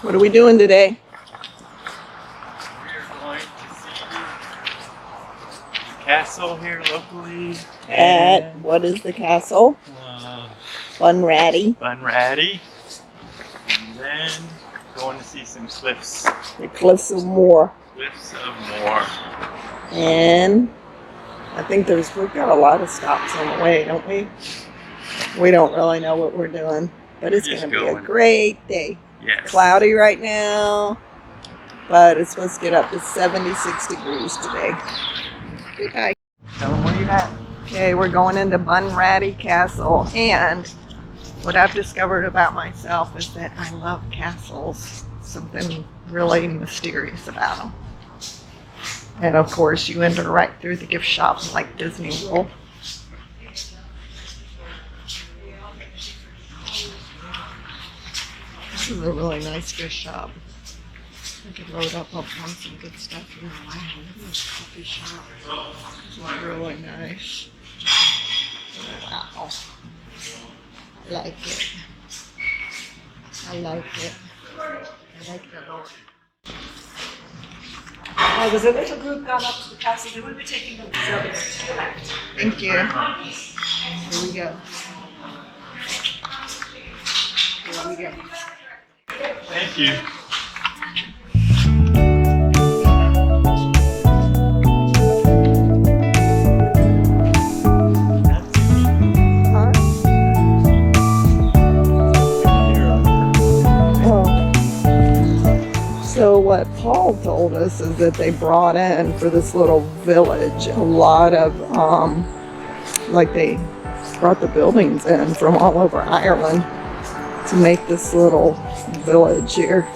What are we doing today? We're going to see the castle here locally. At, what is the castle? Bunratty. Bunratty. And then going to see some cliffs. The Cliffs of Moher. Cliffs of Moher. And I think we've got a lot of stops on the way, don't we? We don't really know what we're doing, but it's going to be a great day. Yes. Cloudy right now, but it's supposed to get up to 76 degrees today. Okay. Tell them where you're at. Okay, we're going into Bunratty Castle, and what I've discovered about myself is that I love castles. Something really mysterious about them. And of course, you enter right through the gift shop like Disney World. This is a really nice gift shop. I could load up on some good stuff here. Wow, look at this coffee shop. This is really nice. Wow. I like it. I like it. I like that one. There's a little group gone up to the castle. They will be taking them to the left. Thank you. Here we go. Here we go. Thank you. So what Paul told us is that they brought in for this little village a lot of, like they brought the buildings in from all over Ireland to make this little village here.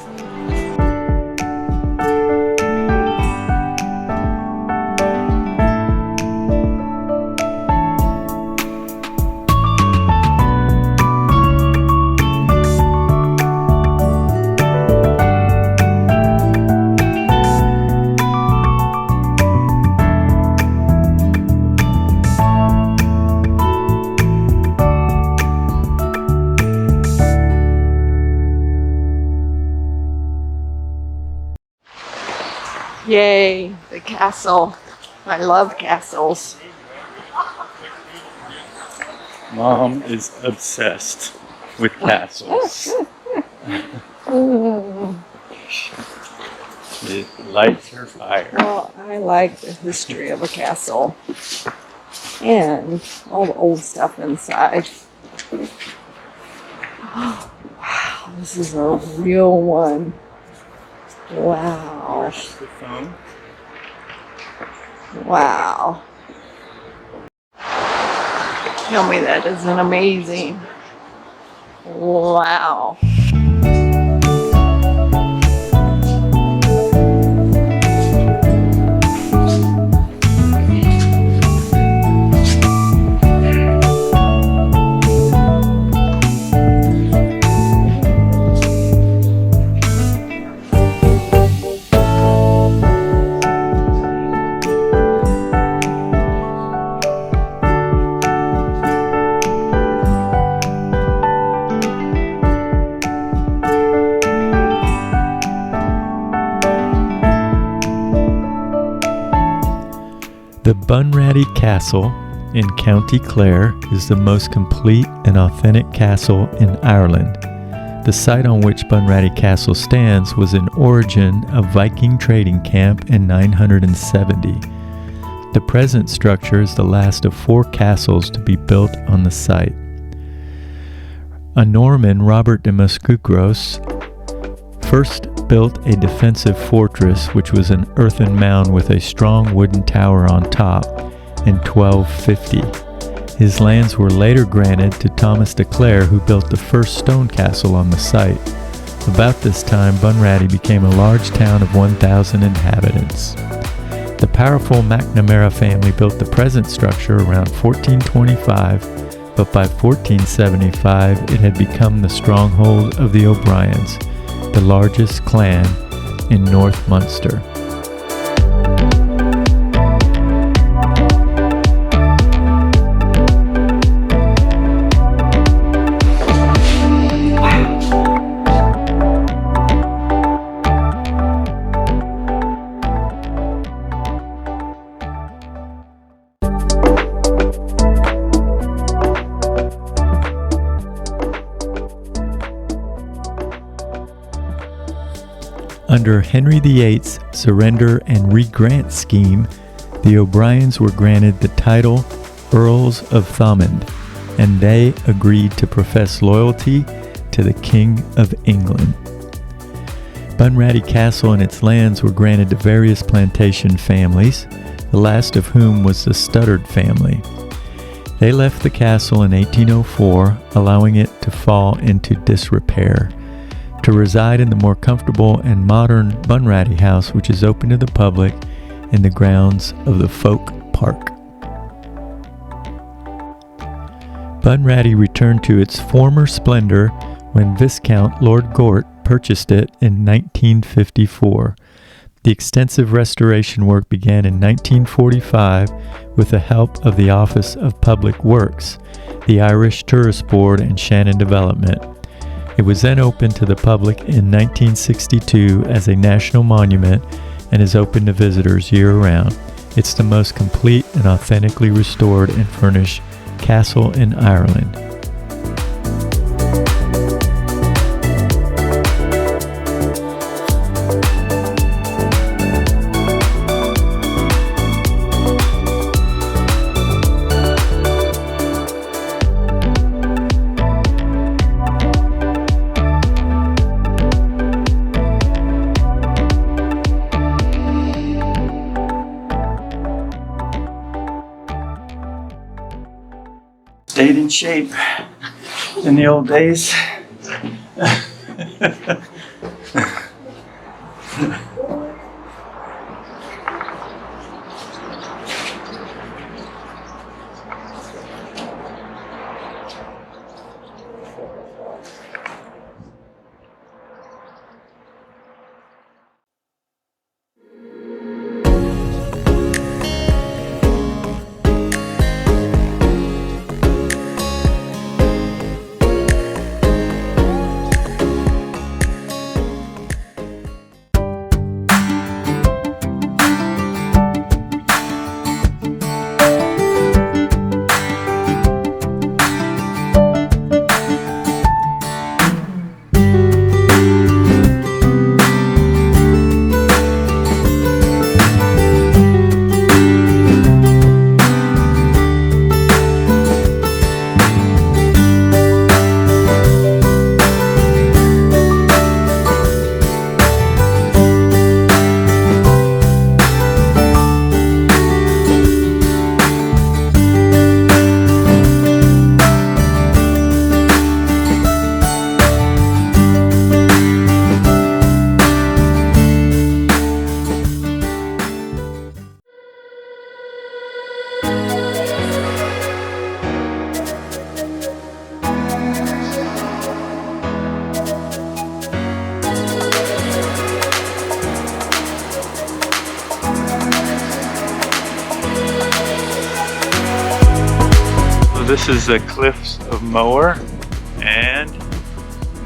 Yay, the castle. I love castles. Mom is obsessed with castles. It lights her fire. Well, I like the history of a castle and all the old stuff inside. Oh, wow, this is a real one. Wow. Push the phone. Wow. Tell me that isn't amazing. Wow. The Bunratty Castle in County Clare is the most complete and authentic castle in Ireland. The site on which Bunratty Castle stands was in origin a Viking trading camp in 970. The present structure is the last of 4 castles to be built on the site. A Norman, Robert de Muscugros, first built a defensive fortress which was an earthen mound with a strong wooden tower on top in 1250. His lands were later granted to Thomas de Clare, who built the first stone castle on the site. About this time, Bunratty became a large town of 1,000 inhabitants. The powerful McNamara family built the present structure around 1425, but by 1475 it had become the stronghold of the O'Briens, the largest clan in North Munster. Under Henry VIII's surrender and re-grant scheme, the O'Briens were granted the title Earls of Thomond, and they agreed to profess loyalty to the King of England. Bunratty Castle and its lands were granted to various plantation families, the last of whom was the Studdard family. They left the castle in 1804, allowing it to fall into disrepair, to reside in the more comfortable and modern Bunratty House, which is open to the public in the grounds of the Folk Park. Bunratty returned to its former splendor when Viscount Lord Gort purchased it in 1954. The extensive restoration work began in 1945 with the help of the Office of Public Works, the Irish Tourist Board, and Shannon Development. It was then opened to the public in 1962 as a national monument and is open to visitors year-round. It's the most complete and authentically restored and furnished castle in Ireland. Stayed in shape in the old days. This is the Cliffs of Moher, and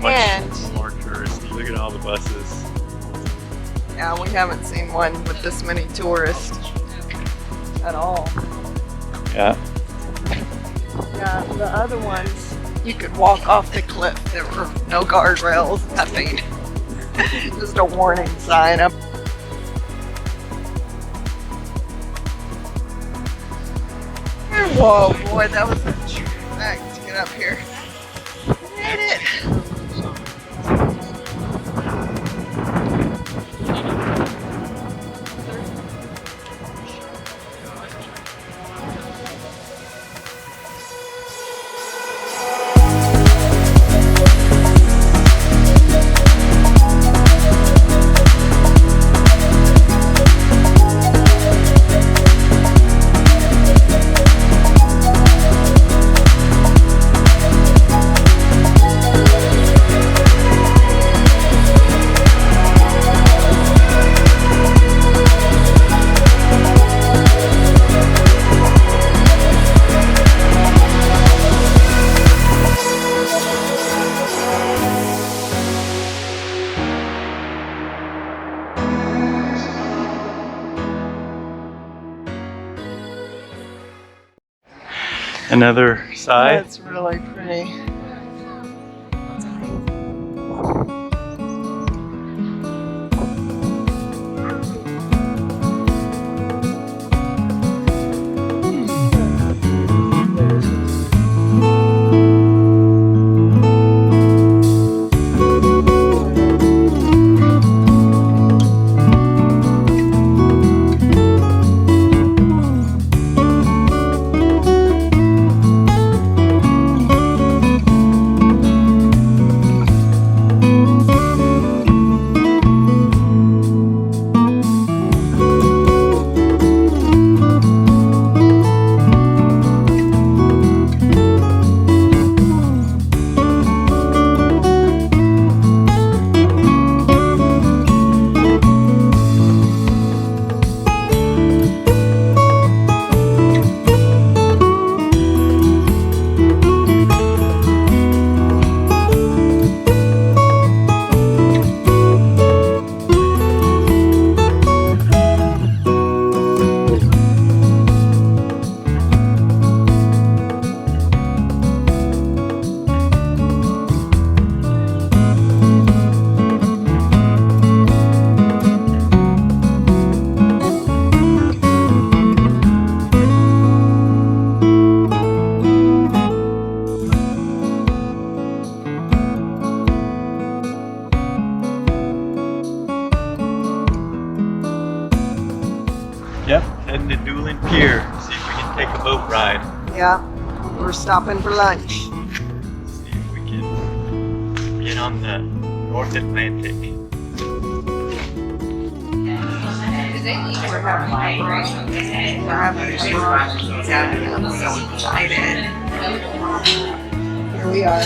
much more touristy. Look at all the buses. Yeah, we haven't seen one with this many tourists at all. Yeah. Yeah, the other ones, you could walk off the cliff. There were no guardrails, nothing. Just a warning sign up. Whoa, boy, that was a trek to get up here. Made it. Another side. That's really pretty. Yep, heading to Doolin Pier. See if we can take a boat ride. Yeah, we're stopping for lunch. See if we can get on the North Atlantic. We're having I'm so excited. Here we are.